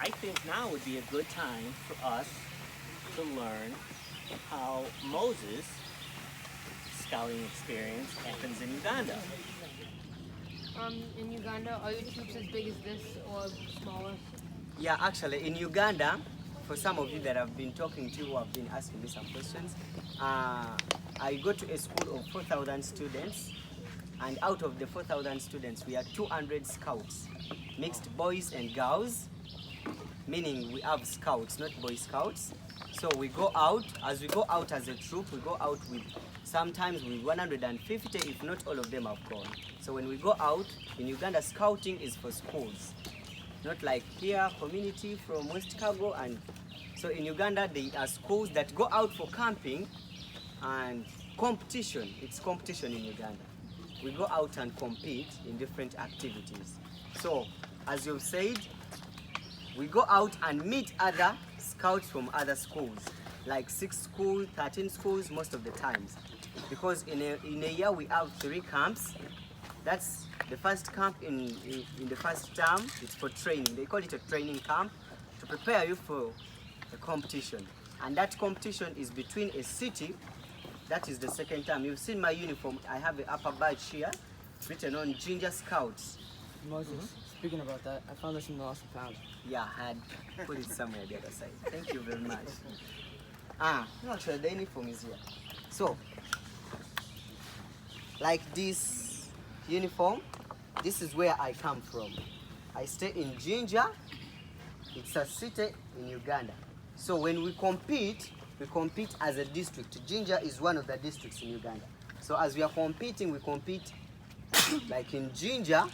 I think now would be a good time for us to learn how Moses' scouting experience happens in Uganda. In Uganda, are your troops as big as this or smaller? Yeah, actually, in Uganda, for some of you that I've been talking to who have been asking me some questions, I go to a school of 4,000 students, and out of the 4,000 students, we are 200 scouts, mixed boys and girls, meaning we have scouts, not boy scouts. So we go out, as we go out as a troop, we go out with sometimes with 150, if not all of them have gone. So when we go out, in Uganda, scouting is for schools. Not like here, community from West Cargo. And so in Uganda, there are schools that go out for camping and competition. It's competition in Uganda. We go out and compete in different activities. So as you've said, we go out and meet other scouts from other schools, like 6 schools, 13 schools most of the times. Because in a year we have 3 camps. That's the first camp in the first term. It's for training. They call it a training camp to prepare you for a competition. And that competition is between a city. That is the second term. You've seen my uniform. I have an upper badge here written on Ginger Scouts. Moses, speaking about that, I found this in the lost and found. Yeah, I had put it somewhere the other side. Thank you very much. No, actually the uniform is here. So, like this uniform, this is where I come from. I stay in Ginger. It's a city in Uganda. So when we compete as a district. Ginger is one of the districts in Uganda. So as we are competing, we compete like in Ginger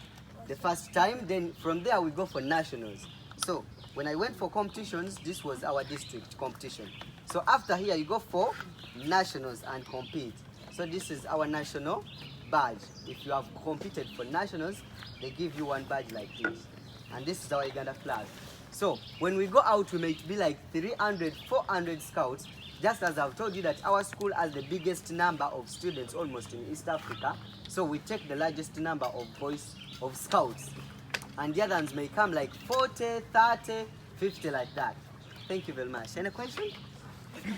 the first time, then from there we go for nationals. So when I went for competitions, this was our district competition. So after here you go for nationals and compete. So this is our national badge. If you have competed for nationals, they give you one badge like this. And this is our Uganda flag. So when we go out, we might be like 300, 400 scouts. Just as I've told you that our school has the biggest number of students almost in East Africa. So we take the largest number of boys, of scouts. And the others may come like 40, 30, 50 like that. Thank you very much. Any question?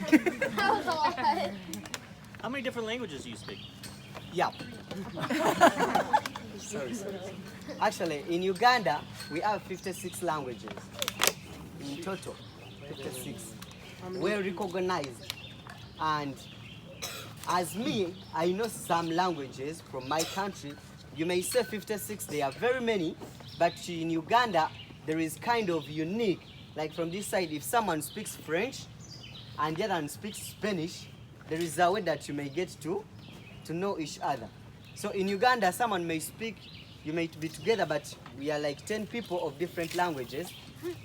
That was a lot. How many different languages do you speak? Yeah. Sorry. Actually, in Uganda, we have 56 languages. In total, 56. Well recognized. And as me, I know some languages from my country. You may say 56, they are very many, but in Uganda, there is kind of unique. Like from this side, if someone speaks French and the other one speaks Spanish, there is a way that you may get to know each other. So in Uganda, someone may speak, you may be together, but we are like 10 people of different languages,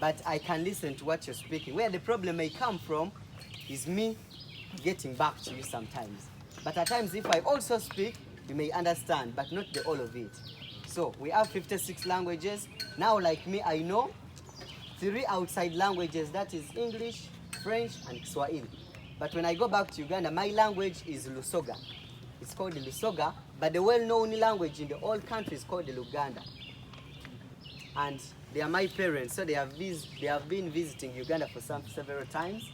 but I can listen to what you're speaking. Where the problem may come from is me getting back to you sometimes. But at times, if I also speak, you may understand, but not the all of it. So we have 56 languages. Now, like me, I know 3 outside languages, that is English, French, and Swahili. But when I go back to Uganda, my language is Lusoga. It's called the Lusoga, but the well-known language in the whole country is called the Luganda. And they are my parents, so they have been visiting Uganda for several times.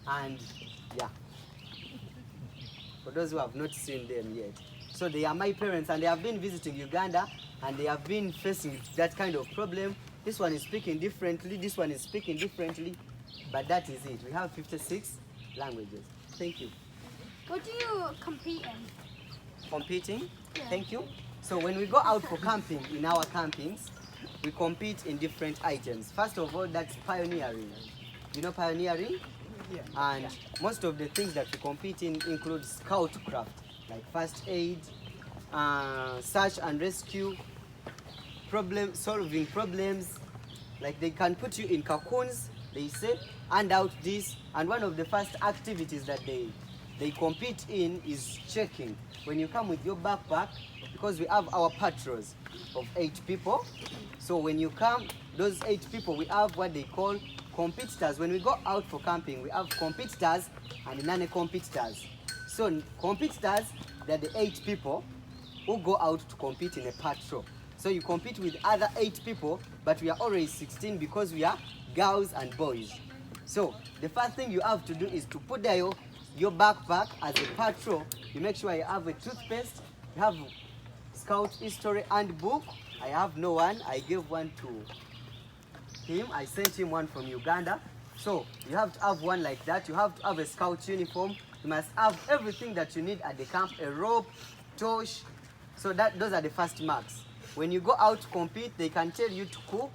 And yeah, for those who have not seen them yet. So they are my parents, and they have been visiting Uganda, and they have been facing that kind of problem. This one is speaking differently, this one is speaking differently, but that is it. We have 56 languages. Thank you. What do you compete in? Competing? Yeah. Thank you. So when we go out for camping, in our campings, we compete in different items. First of all, that's pioneering. You know pioneering? Yeah. And most of the things that we compete in include scout craft, like first aid, search and rescue, solving problems. Like they can put you in cocoons, they say, hand out this. And one of the first activities that they compete in is checking. When you come with your backpack, because we have our patrols of 8 people. So when you come, those 8 people, we have what they call competitors. When we go out for camping, we have competitors and non-competitors. So competitors, they're the 8 people who go out to compete in a patrol. So you compete with other 8 people, but we are already 16 because we are girls and boys. So the first thing you have to do is to put there your backpack as a patrol. You make sure you have a toothpaste, you have Scout history and book. I have no one. I gave one to him. I sent him one from Uganda. So you have to have one like that. You have to have a Scout uniform. You must have everything that you need at the camp, a rope, torch. So those are the first marks. When you go out to compete, they can tell you to cook.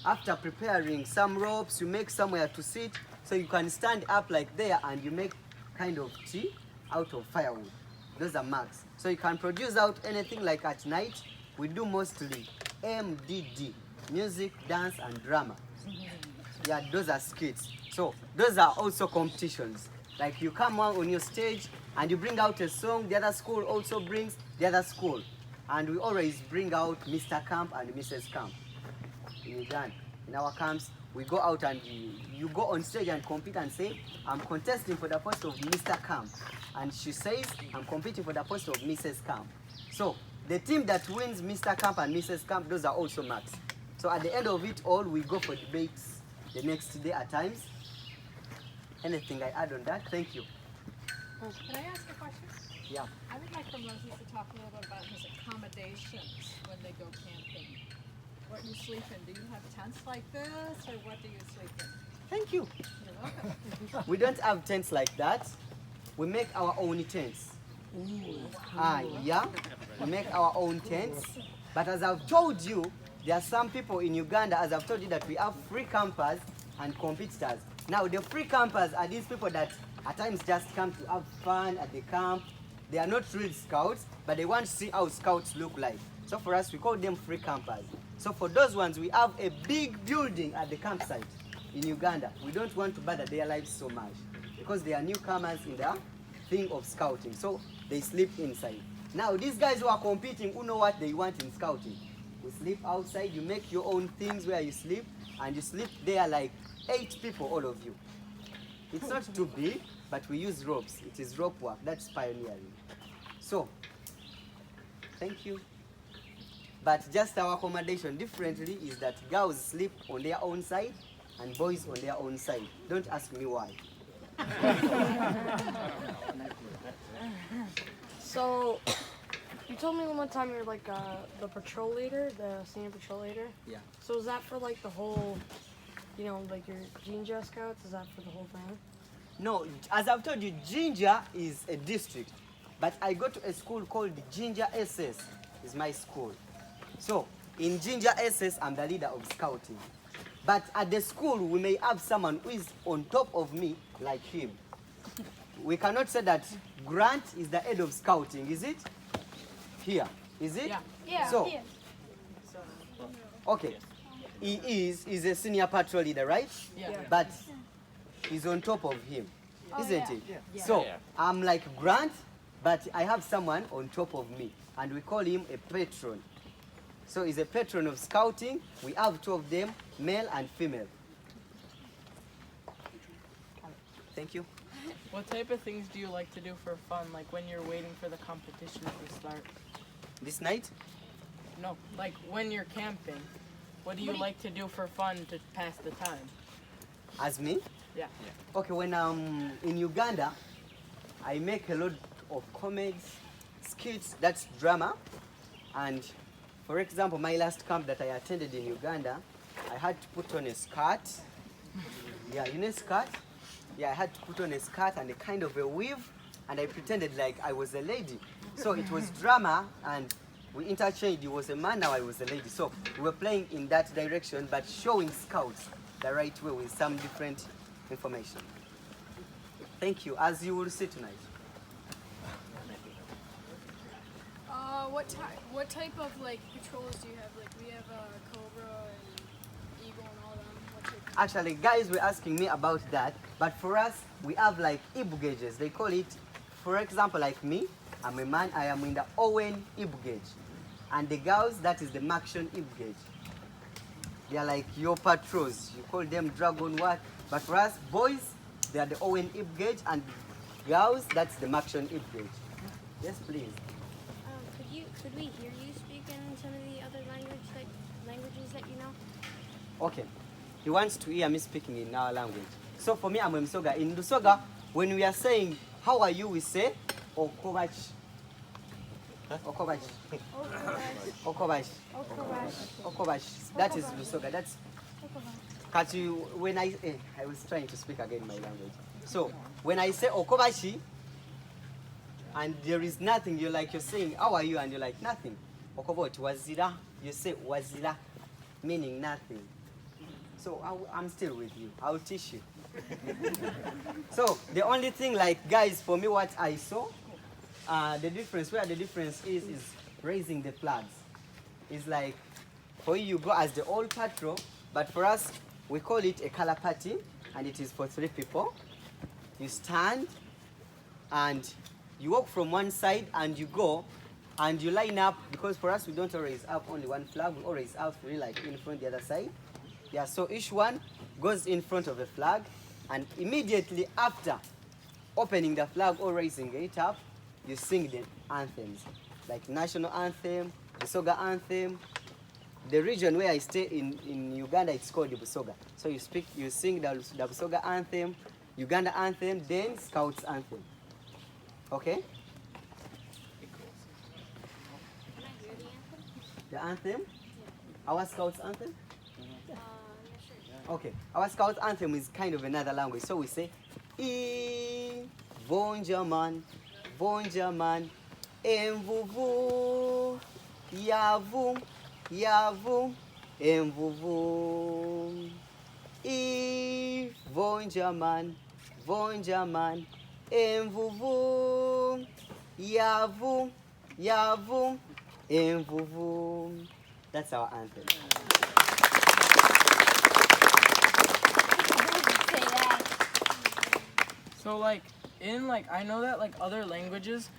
After preparing some ropes, you make somewhere to sit. So you can stand up like there and you make kind of tea out of firewood. Those are marks. So you can produce out anything like at night. We do mostly MDD, music, dance, and drama. Yeah, those are skits. So those are also competitions. Like you come out on your stage and you bring out a song, the other school also brings the other school. And we always bring out Mr. Camp and Mrs. Camp in Uganda. In our camps, we go out and you go on stage and compete and say, I'm contesting for the post of Mr. Camp. And she says, I'm competing for the post of Mrs. Camp. So the team that wins Mr. Camp and Mrs. Camp, those are also marks. So at the end of it all, we go for debates the next day at times. Anything I add on that? Thank you. Can I ask a question? Yeah. I would like for Moses to talk a little bit about his accommodations when they go camping. What do you sleep in? Do you have tents like this, or what do you sleep in? Thank you. You're welcome. We don't have tents like that. We make our own tents. Yeah, we make our own tents. But as I've told you, there are some people in Uganda, as I've told you, that we have free campers and competitors. Now, the free campers are these people that at times just come to have fun at the camp. They are not real scouts, but they want to see how scouts look like. So for us, we call them free campers. So for those ones, we have a big building at the campsite in Uganda. We don't want to bother their lives so much because they are newcomers in the thing of scouting. So they sleep inside. Now, these guys who are competing, who know what they want in scouting. We sleep outside, you make your own things where you sleep, and you sleep there like 8 people, all of you. It's not too big, but we use ropes. It is rope work. That's pioneering. So, thank you. But just our accommodation differently is that girls sleep on their own side and boys on their own side. Don't ask me why. So, you told me one time you're like the patrol leader, the senior patrol leader. Yeah. So is that for like the whole, you know, like your Jinja scouts? Is that for the whole thing? No, as I've told you, Jinja is a district. But I go to a school called Jinja SS, is my school. So, in Jinja SS, I'm the leader of scouting. But at the school, we may have someone who is on top of me, like him. We cannot say that Grant is the head of scouting, is it? Here, is it? Yeah. Yeah. So, yeah. okay. He's a senior patrol leader, right? Yeah. But he's on top of him, isn't yeah. it? Yeah. So, I'm like Grant, but I have someone on top of me, and we call him a patron. So he's a patron of scouting. We have 2 of them, male and female. Thank you. What type of things do you like to do for fun, like when you're waiting for the competition to start? This night? No, like when you're camping, what do you like to do for fun to pass the time? As me? Yeah. Okay, when I'm in Uganda, I make a lot of comedies, skits, that's drama. And for example, my last camp that I attended in Uganda, I had to put on a skirt. Yeah, you know skirt? Yeah, I had to put on a skirt and a kind of a weave, and I pretended like I was a lady. So it was drama, and we interchanged. He was a man, now I was a lady. So we were playing in that direction, but showing scouts the right way with some different information. Thank you, as you will see tonight. What type of like patrols do you have? Like we have Cobra and Eagle and all them. What's your Actually, guys were asking me about that, but for us, we have like Ibu gauges. They call it, for example, like me, I'm a man, I am in the Owen Ibu gauge. And the girls, that is the Maction Ibu gauge. They are like your patrols. You call them Dragon what? But for us, boys, they are the Owen Ibu gauge, and girls, that's the Maction Ibu gauge. Yes, please. Could we hear you speak in some of the other languages? Okay. He wants to hear me speaking in our language. So for me, I'm a Msoga. In Lusoga, when we are saying, how are you, we say, Okobachi. Okobachi. Okobachi. Okobachi. That is Lusoga. That's when I was trying to speak again my language. So when I say Okobachi, and there is nothing, you're saying, how are you? And you're like, nothing. Okobot, wazira. You say wazira, meaning nothing. So I'm still with you. I'll teach you. So the only thing, guys, for me, what I saw, the difference is raising the flags. It's like, for you go as the old patrol, but for us, we call it a color party, and it is for 3 people. You stand, and you walk from one side, and you go, and you line up, because for us, we don't always have only one flag, we always have 3, in front the other side. Yeah, so each one goes in front of the flag, and immediately after opening the flag or raising it up, you sing the anthems, like national anthem, the Busoga anthem. The region where I stay in Uganda, it's called the Busoga. So you sing the Busoga anthem, Uganda anthem, then Scouts anthem. Okay? Can I hear the anthem? The anthem? Our Scouts anthem? Yeah, sure. Okay, our Scout anthem is kind of another language. So we say, Vonjaman, Vonjaman, Emvuvu, Yavum, Yavum, Emvuvu. Vonjaman, Vonjaman, Emvuvu, Yavum, Yavum, Emvuvu. That's our anthem. So I know that other languages,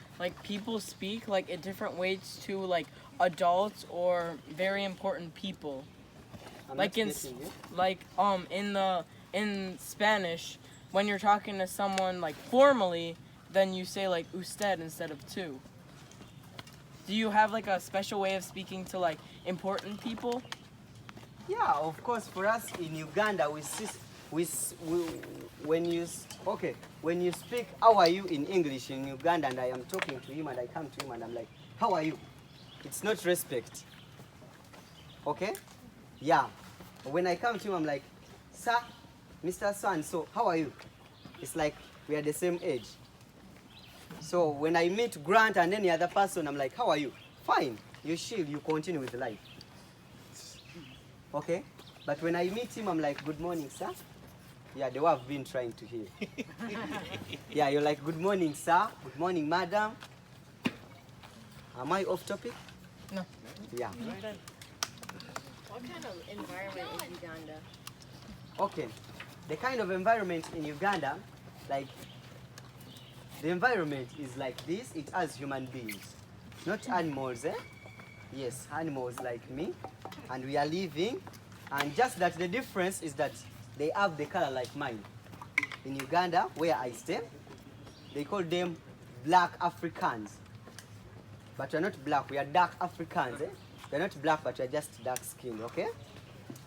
people speak in different ways to adults or very important people. In Spanish, when you're talking to someone formally, then you say usted instead of tu. Do you have a special way of speaking to important people? Yeah, of course. For us in Uganda, when you speak, how are you in English in Uganda, and I am talking to him, and I come to him, and I'm like, how are you? It's not respect. Okay? Yeah. When I come to him, I'm like, sir, Mr. So-and-so, how are you? It's like we are the same age. So when I meet Grant and any other person, I'm like, how are you? Fine. You chill, you continue with life. Okay? But when I meet him, I'm like, good morning, sir. Yeah, the way I've been trying to hear. Yeah, you're like, good morning, sir. Good morning, madam. Am I off topic? No. Yeah. What kind of environment is Uganda? Okay. The kind of environment in Uganda, the environment is like this. It has human beings, not animals, eh? Yes, animals like me. And we are living. And just that the difference is that they have the color like mine. In Uganda, where I stay, they call them black Africans. But we're not black, we are dark Africans. Eh? We're not black, but we're just dark skinned, okay?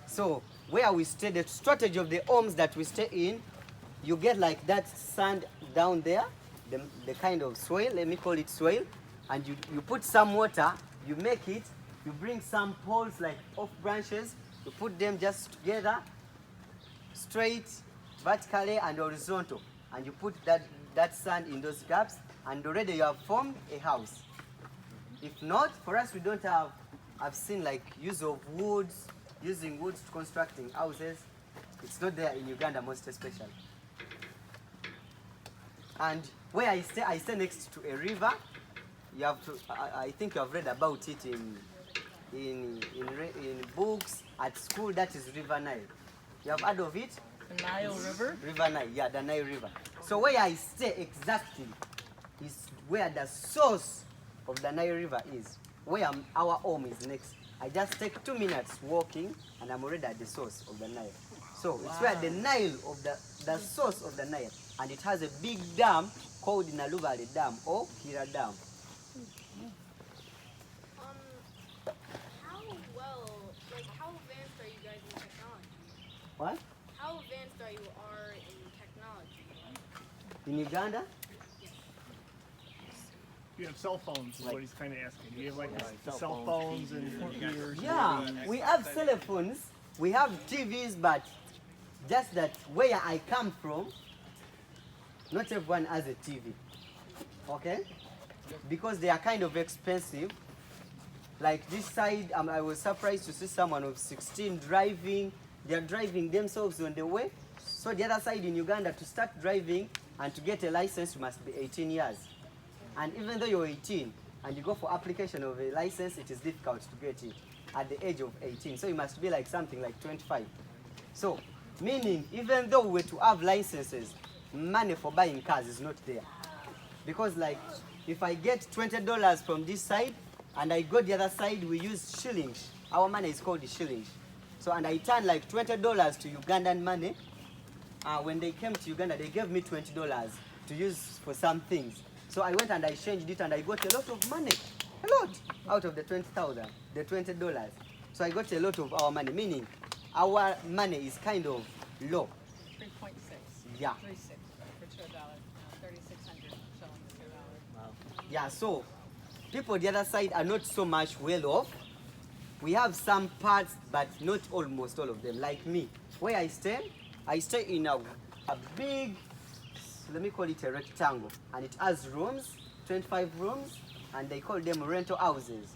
So, where we stay, the strategy of the homes that we stay in, you get that sand down there, the kind of soil, let me call it soil, and you put some water, you make it, you bring some poles off branches, you put them just together, straight, vertically, and horizontal, and you put that sand in those gaps, and already you have formed a house. If not, for us, we don't have, I've seen use of woods, using woods to constructing houses. It's not there in Uganda, most especially. And where I stay next to a river. You have to, I think you have read about it in books, at school. That is River Nile. You have heard of it? The Nile River? River Nile, yeah, the Nile River. So where I stay exactly is where the source of the Nile River is. Where our home is next. I just take 2 minutes walking and I'm already at the source of the Nile. So it's where the Nile of the source of the Nile, and it has a big dam called Naluvale Dam or Kira Dam. How advanced are you guys in technology? What? How advanced are you in technology? In Uganda? You have cell phones, is Like- what he's kind of asking. You have like cell cell phones, phones and computers. Yeah, we have cell phones, we have TVs, but just that where I come from, not everyone has a TV. Okay? Because they are kind of expensive. Like this side, I was surprised to see someone of 16 driving. They are driving themselves on the way. So the other side in Uganda, to start driving and to get a license, you must be 18 years. And even though you're 18 and you go for application of a license, it is difficult to get it at the age of 18. So you must be like something like 25. So, meaning even though we were to have licenses, money for buying cars is not there. Because like, if I get $20 from this side and I go the other side, we use shillings. Our money is called the shillings. So, and I turn like $20 to Ugandan money. When they came to Uganda, they gave me $20 to use for some things. So I went and I changed it and I got a lot of money. A lot out of the 20,000, the $20. So I got a lot of our money, meaning our money is kind of low. 3.6. Yeah. 3.6 for $2. 3,600 showing the $2. Wow. Yeah, so people the other side are not so much well off. We have some parts, but not almost all of them. Like me, where I stay in a big, let me call it a rectangle, and it has rooms, 25 rooms, and they call them rental houses.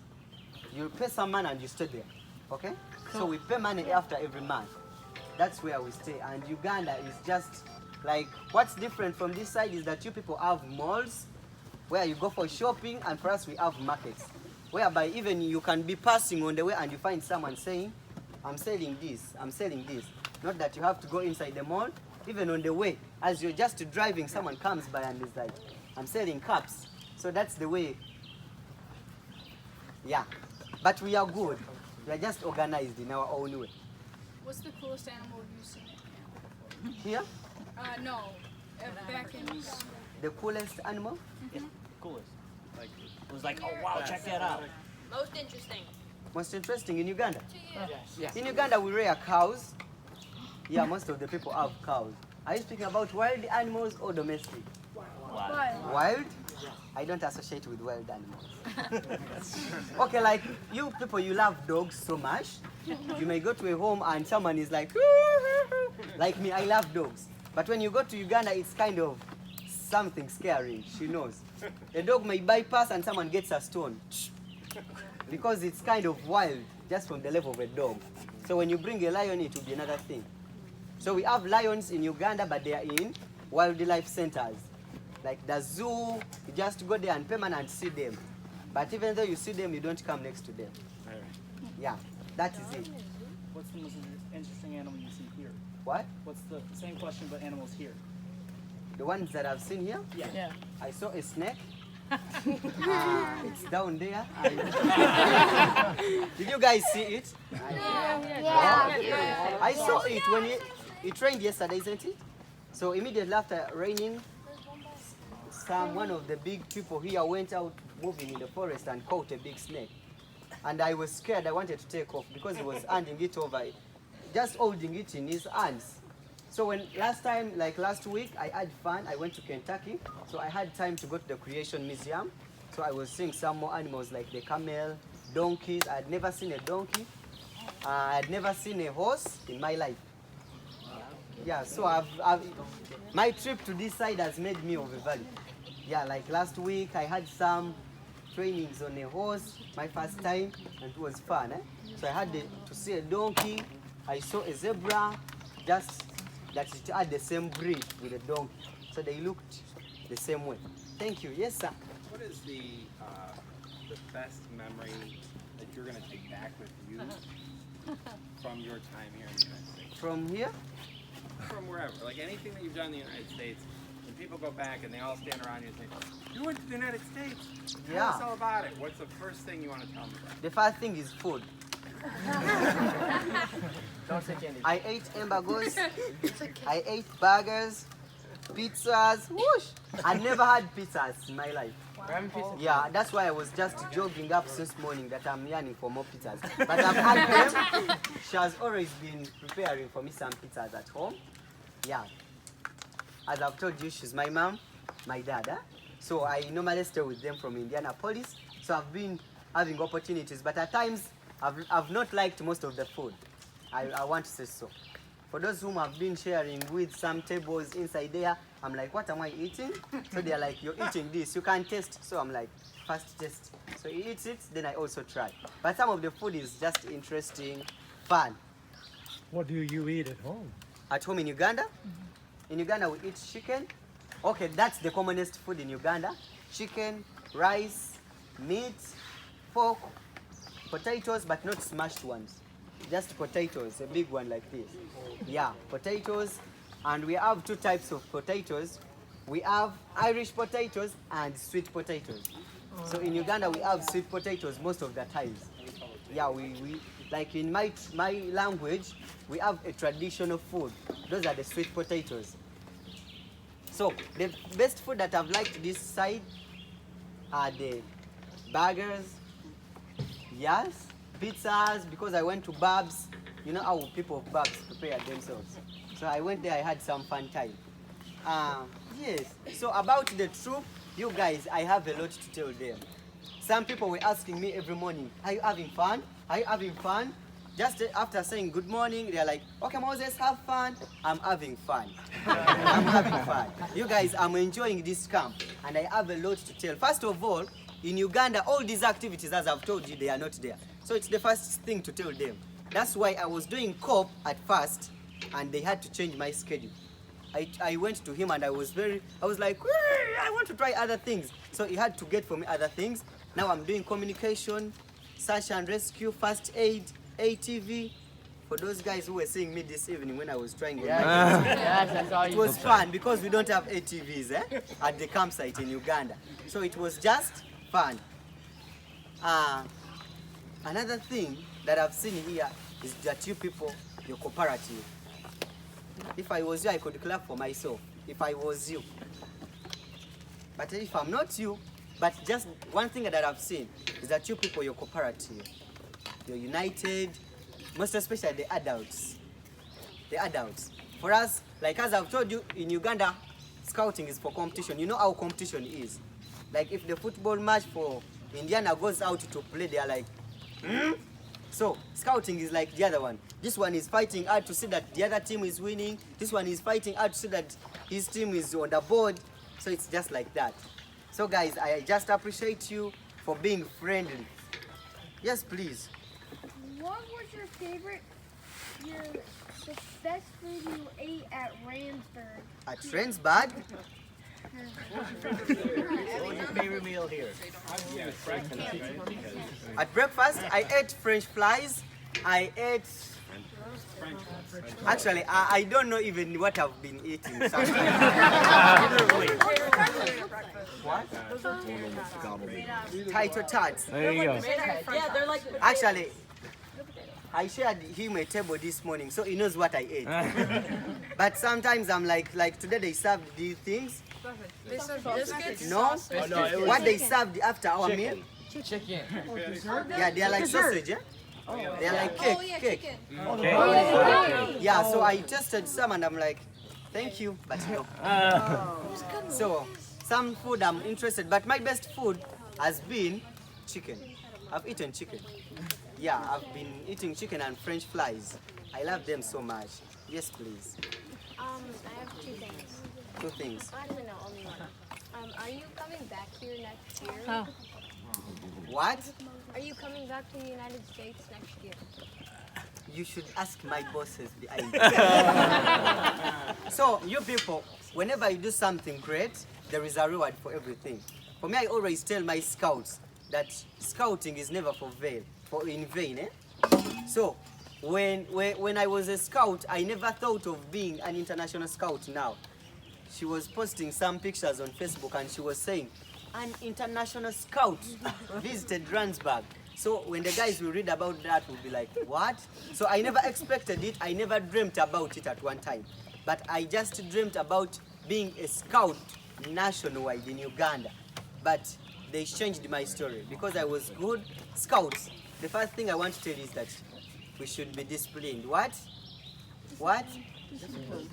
You pay some money and you stay there, okay? So we pay money after every month. That's where we stay. And Uganda is just like, what's different from this side is that you people have malls where you go for shopping, and for us we have markets, whereby even you can be passing on the way and you find someone saying, I'm selling this, I'm selling this. Not that you have to go inside the mall. Even on the way, as you're just driving, someone comes by and is like, I'm selling cups. So that's the way. Yeah. But we are good. We are just organized in our own way. What's the coolest animal you've seen at camp? Here, No, back in Uganda. the coolest animal. Yeah, coolest. Like, it was like, oh wow, check that out. Most interesting. Most interesting in Uganda. Yes. In Uganda, we rear cows. Yeah, most of the people have cows. Are you speaking about wild animals or domestic? Wow. Wild? I don't associate with wild animals. Okay, like you people, you love dogs so much. You may go to a home and someone is like, like me, I love dogs. But when you go to Uganda, it's kind of something scary. She knows. A dog may bypass and someone gets a stone. Because it's kind of wild, just from the level of a dog. So when you bring a lion, it will be another thing. So we have lions in Uganda, but they are in wildlife centers. Like the zoo, you just go there and permanent see them. But even though you see them, you don't come next to them. Yeah, that is it. What's the most interesting animal you see here? What? What's the same question but animals here? The ones that I've seen here? Yeah. I saw a snake. It's down there. Did you guys see it? Yeah. I saw it when it rained yesterday, isn't it? So immediately after raining, one of the big people here went out moving in the forest and caught a big snake. And I was scared. I wanted to take off because he was handing it over, just holding it in his hands. So when last week, I had fun. I went to Kentucky, so I had time to go to the Creation Museum. So I was seeing some more animals like the camel, donkeys. I had never seen a donkey. I had never seen a horse in my life. Yeah, so my trip to this side has made me of a value. Yeah, like last week, I had some trainings on a horse, my first time, and it was fun. So I had to see a donkey. I saw a zebra, just that it had the same breed with a donkey. So they looked the same way. Thank you. Yes, sir. What is the best memory that you're going to take back with you from your time here in the United States? From here? From wherever. Like anything that you've done in the United States, when people go back and they all stand around you and say, you went to the United States. Tell us all about it. What's the first thing you want to tell them about? The first thing is food. Don't take any. I ate hamburgers, I ate burgers, pizzas. Whoosh! I never had pizzas in my life. Yeah, that's why I was just jogging up since morning that I'm yearning for more pizzas. But I've had them. She has always been preparing for me some pizzas at home. Yeah. As I've told you, she's my mom, my dad. So I normally stay with them from Indianapolis. So I've been having opportunities, but at times I've not liked most of the food. I want to say so. For those whom I've been sharing with some tables inside there, I'm like, what am I eating? So they're like, you're eating this, you can't taste. So I'm like, first taste. So he eats it, then I also try. But some of the food is just interesting, fun. What do you eat at home? At home in Uganda? In Uganda we eat chicken. Okay, that's the commonest food in Uganda. Chicken, rice, meat, pork, potatoes, but not smashed ones. Just potatoes, a big one like this. Yeah, potatoes. And we have two types of potatoes. We have Irish potatoes and sweet potatoes. So in Uganda we have sweet potatoes most of the times. Yeah, we like in my language, we have a traditional food. Those are the sweet potatoes. So the best food that I've liked this side are the burgers, yes, pizzas, because I went to Babs. You know how people of Babs prepare themselves. So I went there, I had some fun time. Yes, so about the troop, you guys, I have a lot to tell them. Some people were asking me every morning, are you having fun? Are you having fun? Just after saying good morning, they're like, okay, Moses, have fun. I'm having fun. I'm having fun. You guys, I'm enjoying this camp, and I have a lot to tell. First of all, in Uganda, all these activities, as I've told you, they are not there. So it's the first thing to tell them. That's why I was doing COP at first, and they had to change my schedule. I went to him and I was like, I want to try other things. So he had to get for me other things. Now I'm doing communication, search and rescue, first aid, ATV. For those guys who were seeing me this evening when I was trying it was fun because we don't have ATVs at the campsite in Uganda. So it was just fun. Another thing that I've seen here is that you people, you're cooperative. If I was you, I could clap for myself. If I was you. But if I'm not you, but just one thing that I've seen is that you people, you're cooperative. You're united, most especially the adults. The adults. For us, like as I've told you, in Uganda, scouting is for competition. You know how competition is. Like if the football match for Indiana goes out to play, they are like, So scouting is like the other one. This one is fighting hard to see that the other team is winning. This one is fighting hard to see that his team is on the board. So it's just like that. So guys, I just appreciate you for being friendly. Yes, please. What was your favorite, the best food you ate at Ransburg? At Ransburg? What was your favorite meal here? At breakfast, I ate French fries. I ate... Actually, I don't know even what I've been eating sometimes. What? Taito tarts. There you go. Yeah, they're like Actually, I shared him a table this morning, so he knows what I ate. But sometimes I'm like today they served these things. They serve biscuits? No? Oh, no, it was What they served after our meal? chicken. Yeah, they are like sausage, yeah? They are like cake. Oh, yeah, cake. chicken. Yeah, so I tasted some and I'm like, thank you, but no. So, some food I'm interested, but my best food has been chicken. I've eaten chicken. Yeah, I've been eating chicken and French fries. I love them so much. Yes, please. I have two things. Two things. Actually, no, only one. Are you coming back here next year? What? Are you coming back to the United States next year? You should ask my bosses behind. So, you people, whenever you do something great, there is a reward for everything. For me, I always tell my scouts that scouting is never in vain. So, when I was a scout, I never thought of being an international scout now. She was posting some pictures on Facebook and she was saying, an international scout visited Ransburg. So when the guys will read about that, we'll be like, what? So I never expected it. I never dreamt about it at one time. But I just dreamt about being a scout nationwide in Uganda. But they changed my story because I was good. Scouts, the first thing I want to tell you is that we should be disciplined. What? What?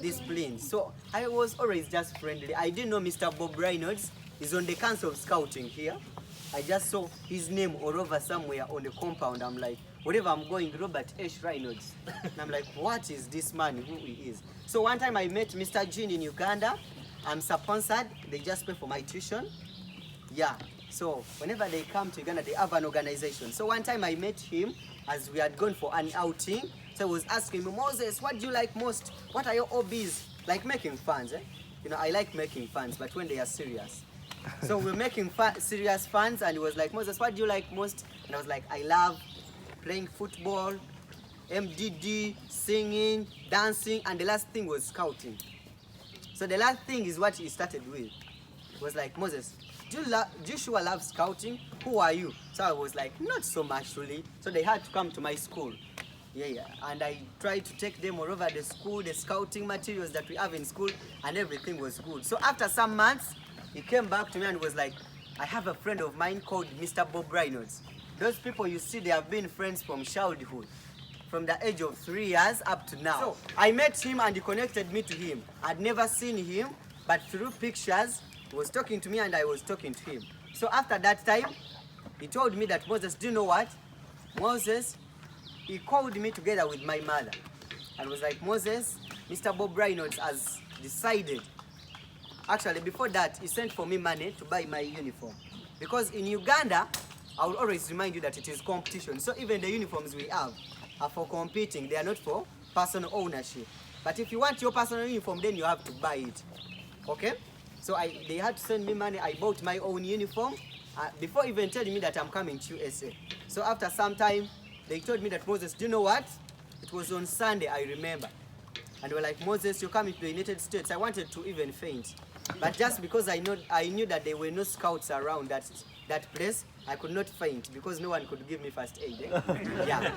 Disciplined. So I was always just friendly. I didn't know Mr. Bob Reynolds is on the council of scouting here. I just saw his name all over somewhere on the compound. I'm like, wherever I'm going, Robert H. Reynolds. And I'm like, what is this man, who he is? So one time I met Mr. Jean in Uganda. I'm sponsored. They just pay for my tuition. Yeah. So whenever they come to Uganda, they have an organization. So one time I met him as we had gone for an outing. So I was asking him, Moses, what do you like most? What are your hobbies? Like making fans, eh? You know, I like making fans, but when they are serious. So we're making serious fans, and he was like, Moses, what do you like most? And I was like, I love playing football, MDD, singing, dancing, and the last thing was scouting. So the last thing is what he started with. It was like, Moses, do you sure love scouting? Who are you? So I was like, not so much really. So they had to come to my school. Yeah. And I tried to take them all over the school, the scouting materials that we have in school, and everything was good. So after some months, he came back to me and was like, I have a friend of mine called Mr. Bob Reynolds. Those people you see, they have been friends from childhood, from the age of 3 years up to now. So I met him and he connected me to him. I'd never seen him, but through pictures, he was talking to me and I was talking to him. So after that time, he told me that, Moses, do you know what? Moses, he called me together with my mother and was like, Moses, Mr. Bob Reynolds has decided. Actually, before that, he sent for me money to buy my uniform. Because in Uganda, I will always remind you that it is competition. So even the uniforms we have are for competing. They are not for personal ownership. But if you want your personal uniform, then you have to buy it. Okay? So they had to send me money. I bought my own uniform before even telling me that I'm coming to USA. So after some time, they told me that, Moses, do you know what? It was on Sunday, I remember. And they were like, Moses, you're coming to the United States. I wanted to even faint. But just because I knew that there were no scouts around that place, I could not faint because no one could give me first aid. Eh? Yeah.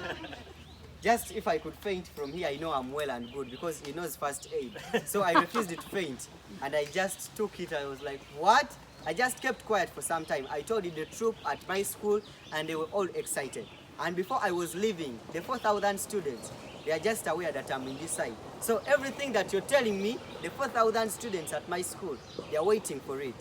Just if I could faint from here, I know I'm well and good because he knows first aid. So I refused to faint. And I just took it. I was like, what? I just kept quiet for some time. I told the troop at my school and they were all excited. And before I was leaving, the 4,000 students, they are just aware that I'm in this side. So everything that you're telling me, the 4,000 students at my school, they are waiting for it.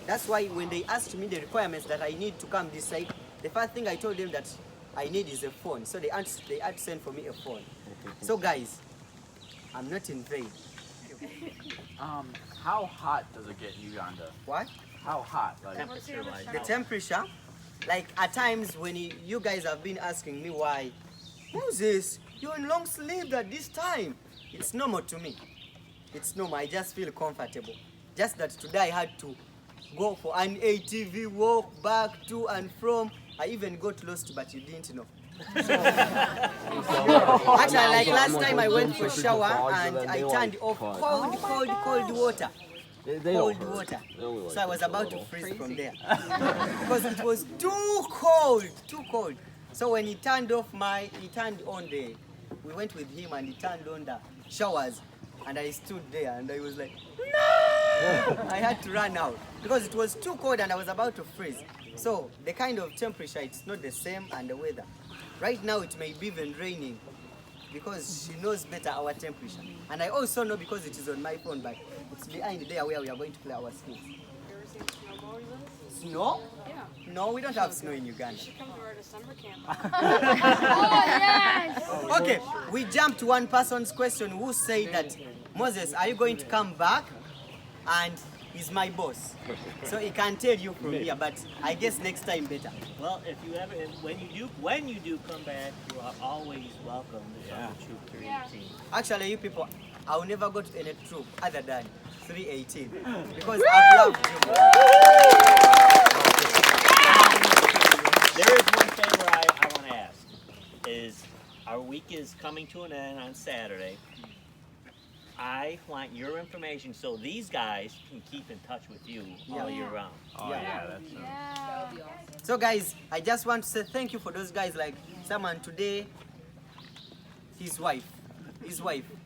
That's why when they asked me the requirements that I need to come this side, the first thing I told them that I need is a phone. So they had to send for me a phone. So guys, I'm not in vain. How hot does it get in Uganda? What? How hot? Like, the temperature? Like at times when you guys have been asking me why, Moses, you're in long sleeve at this time. It's normal to me. It's normal. I just feel comfortable. Just that today I had to go for an ATV walk back to and from. I even got lost, but you didn't know. So, actually, like last time I went for a shower and I turned off cold water. Cold water. So I was about to freeze from there. Because it was too cold. So when he turned on we went with him and he turned on the showers and I stood there and I was like, no! I had to run out because it was too cold and I was about to freeze. So the kind of temperature, it's not the same and the weather. Right now it may be even raining because she knows better our temperature. And I also know because it is on my phone, but it's behind there where we are going to play our skills. You ever seen snow Moses? Snow? Yeah. No, we don't have snow in Uganda. You should come to our summer camp. Oh, yes! Okay, we jumped to one person's question who said that, Moses, are you going to come back? And he's my boss. So he can tell you from here, but I guess next time better. Well, when you do come back, you are always welcome to come to Troop 318. Actually, you people, I'll never go to any troop other than 318 because I've loved you. There is one favor I want to ask. Is our week is coming to an end on Saturday. I want your information so these guys can keep in touch with you all year round. oh yeah, that's Yeah. So guys, I just want to say thank you for those guys. Like someone today, his wife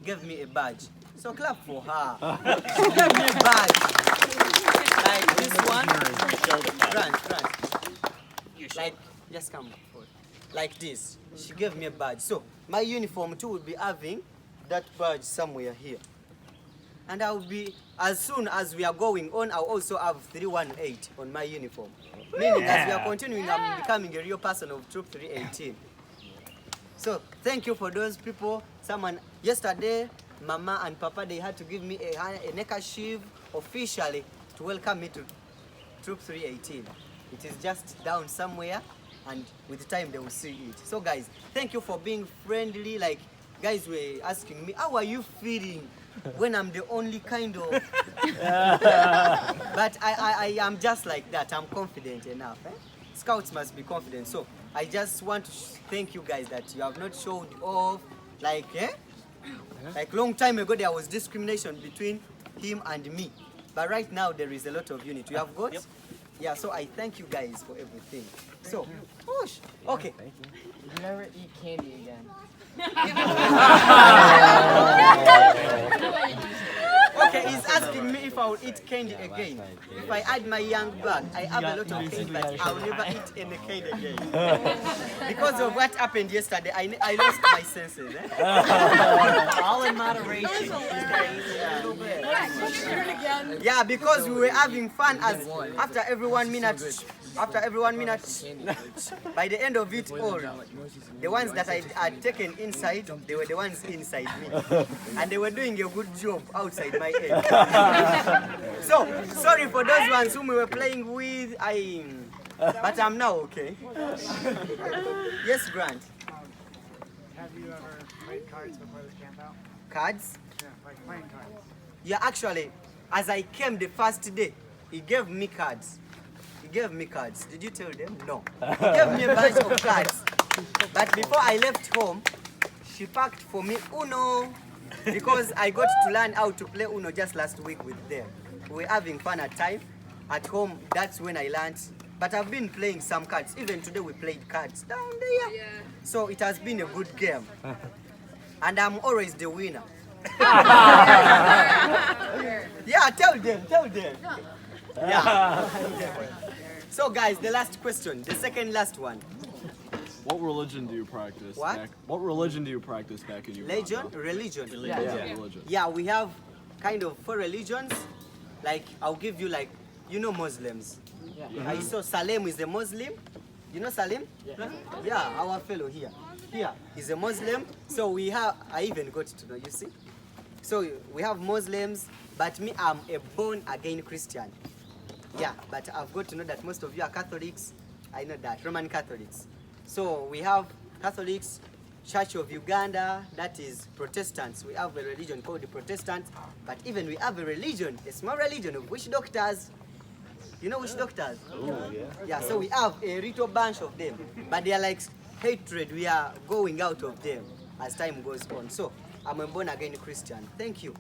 gave me a badge. So clap for her. She gave me a badge. Like this one. Grant. Like, just come forward. Like this. She gave me a badge. So my uniform too will be having that badge somewhere here. And I will be, as soon as we are going on, I'll also have 318 on my uniform. Meaning as we are continuing, I'm becoming a real person of Troop 318. So thank you for those people. Someone, yesterday, Mama and Papa, they had to give me a neckerchief officially to welcome me to Troop 318. It is just down somewhere, and with time they will see it. So guys, thank you for being friendly. Like, guys were asking me, how are you feeling when I'm the only kind of... But I am just like that. I'm confident enough. Scouts must be confident. So I just want to thank you guys that you have not showed off. Like, like long time ago there was discrimination between him and me. But right now there is a lot of unity. You have got? Yep. Yeah, so I thank you guys for everything. So, push. Okay. You never eat candy again. Okay, he's asking me if I will eat candy again. If I add my young blood, I have a lot of candy, but I will never eat any candy again. Because of what happened yesterday, I lost my senses. All in moderation. Yeah, because we were having fun as after every 1 minute, by the end of it all, the ones that I had taken inside, they were the ones inside me. And they were doing a good job outside my head. So, sorry for those ones whom we were playing with, but I'm now okay. Yes, Grant. Have you ever played cards before this camp out? Cards? Yeah, like playing cards. Yeah, actually, as I came the first day, he gave me cards. He gave me cards. Did you tell them? No. He gave me a bunch of cards. But before I left home, she packed for me Uno, because I got to learn how to play Uno just last week with them. We were having fun at time. At home, that's when I learned. But I've been playing some cards. Even today we played cards down there. Yeah. So it has been a good game. And I'm always the winner. Yeah, tell them. Yeah. So guys, the last question, the second last one. What religion do you practice? What? What religion do you practice back in Uganda? Religion. Religion. Yeah, we have kind of 4 religions. Like, I'll give you like, you know Muslims. Yeah. I saw Salem is a Muslim. You know Salem? Yeah, our fellow here. Here is a Muslim. So we have, I even got to know, you see? So we have Muslims, but me, I'm a born again Christian. Yeah, but I've got to know that most of you are Catholics. I know that, Roman Catholics. So we have Catholics, Church of Uganda, that is Protestants. We have a religion called the Protestants, but even we have a religion, a small religion of witch doctors. You know witch doctors? Oh, yeah. Yeah, so we have a little bunch of them, but they are like hatred. We are going out of them as time goes on. So I'm a born again Christian. Thank you.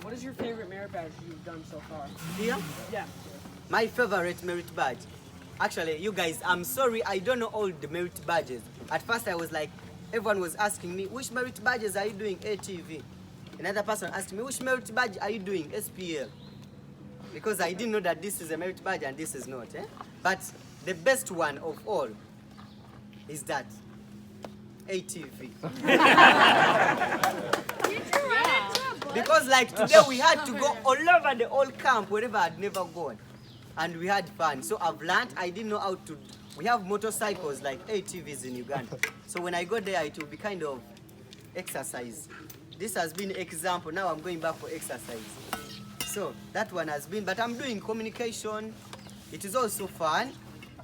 What is your favorite merit badge you've done so far? Here? Yeah. My favorite merit badge. Actually, you guys, I'm sorry, I don't know all the merit badges. At first I was like, everyone was asking me, which merit badges are you doing ATV? Another person asked me, which merit badge are you doing SPL? Because I didn't know that this is a merit badge and this is not. But the best one of all is that ATV. Because like today we had to go all over the whole camp wherever I'd never gone. And we had fun. So I've learned, I didn't know how to, we have motorcycles like ATVs in Uganda. So when I go there, it will be kind of exercise. This has been example, now I'm going back for exercise. So that one has been, but I'm doing communication. It is also fun.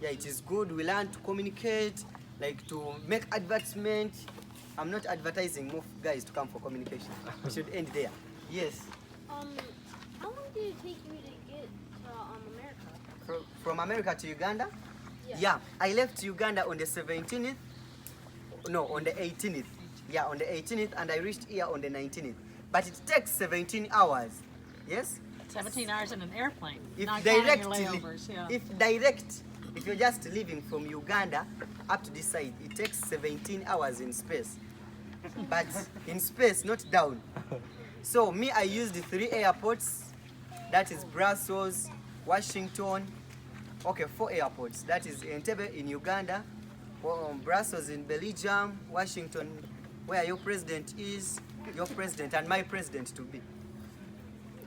Yeah, it is good. We learn to communicate, like to make advertisement. I'm not advertising more guys to come for communication. We should end there. Yes. How long did it take you to get to America? From America to Uganda? Yeah. I left Uganda on the 17th. No, on the 18th. Yeah, on the 18th, and I reached here on the 19th. But it takes 17 hours. Yes? 17 hours in an airplane. If not direct, counting your layovers, yeah. if you're just leaving from Uganda up to this side, it takes 17 hours in space. But in space, not down. So me, I used the 3 airports. That is Brussels, Washington. Okay, 4 airports. That is Entebbe in Uganda, Brussels in Belgium, Washington, where your president is, your president and my president to be.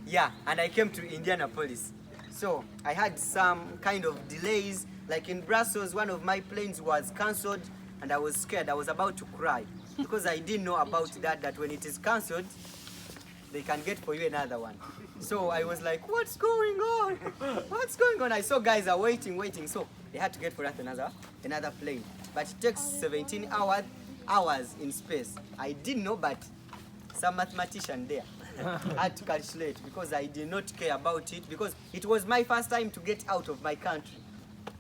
Yeah, and I came to Indianapolis. So I had some kind of delays. Like in Brussels, one of my planes was cancelled and I was scared. I was about to cry because I didn't know about that when it is cancelled, they can get for you another one. So I was like, what's going on? What's going on? I saw guys are waiting. So they had to get for us another plane. But it takes 17 hours in space. I didn't know, but some mathematician there had to calculate because I did not care about it because it was my first time to get out of my country.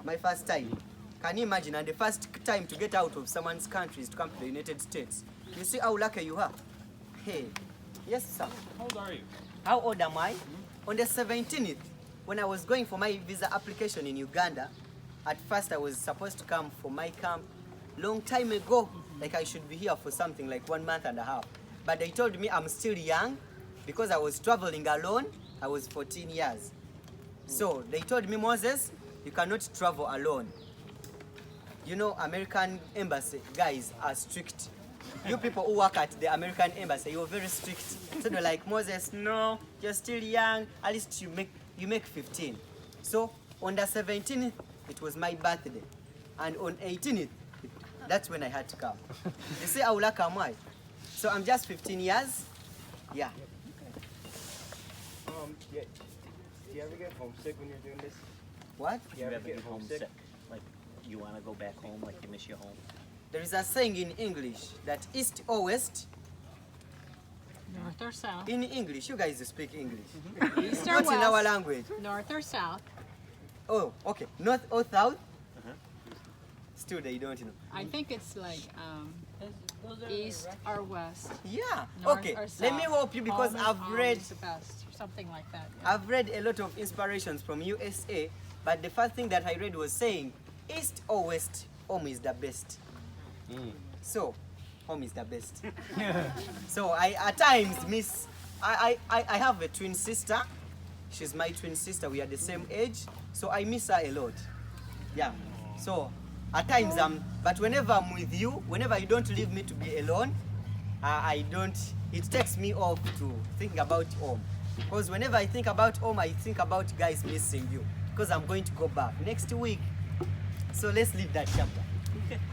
My first time. Can you imagine? And the first time to get out of someone's country is to come to the United States. You see how lucky you are? Hey, yes sir. How old are you? How old am I? On the 17th, when I was going for my visa application in Uganda, at first I was supposed to come for my camp long time ago. Like I should be here for something like 1 month and a half. But they told me I'm still young because I was traveling alone. I was 14 years. So they told me, Moses, you cannot travel alone. You know, American embassy guys are strict. You people who work at the American embassy, you're very strict. So they're like, Moses, no, you're still young. At least you make 15. So on the 17th, it was my birthday. And on 18th, that's when I had to come. You see how lucky am I? So I'm just 15 years. Yeah. Yeah. Do you ever get homesick when you're doing this? What? You ever get homesick? Like you want to go back home, like you miss your home? There is a saying in English that east or west. North or south? In English, you guys speak English. East or Not west? in our language. North or south? Oh, okay. North or south? Still, they don't know. I think it's like east or west. Yeah. North Okay. or south. Let me help you because Home is I've read. always the best, or something like that. Yeah. I've read a lot of inspirations from USA, but the first thing that I read was saying, east or west, home is the best. So, home is the best. So I at times miss. I have a twin sister. She's my twin sister. We are the same age, so I miss her a lot. Yeah. So at times but whenever I'm with you, whenever you don't leave me to be alone, I don't. It takes me off to think about home. Because whenever I think about home, I think about guys missing you. Because I'm going to go back next week. So let's leave that chapter.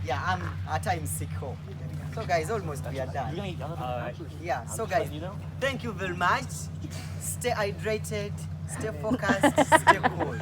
Yeah, I'm at times sick home. So guys, almost we are done. Yeah, so guys, thank you very much. Stay hydrated, stay focused, stay cool.